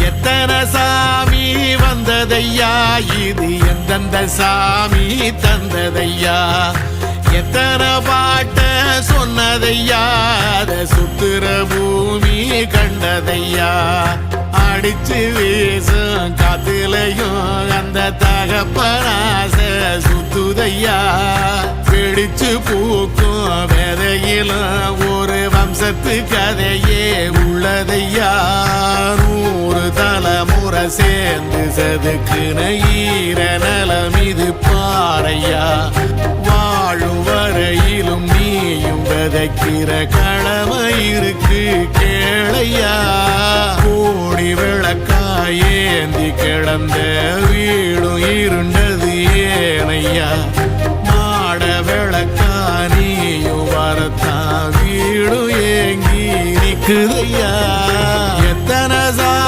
எத்தனை சாமி வந்ததையா, இது எந்தெந்த சாமி தந்ததையா, எத்தனை பாட்ட சொன்னதையா, அத சுத்துற பூமி கண்டதையா, அடிச்சு வீசும் காத்துலையும் அந்த தகப்பனாச சுத்துதையா, பிடிச்சு பூக்கும் விதையிலும் ஒரு வம்சத்து கதையே உள்ளதையா, 100 தலைமுறை சேர்ந்து செதுக்குன ஈர நலம் இது பாறையா, வாழும் வரையிலும் நீயும் விதைக்கிற கடமை இருக்கு கேளையா, கோடி விளக்காயேந்தி கிடந்த வீடும் இருண்டது ஏனையா, மாட விளக்கா நீயும் வரத்தான் வீடும் ஏங்கி நிக்குதையா.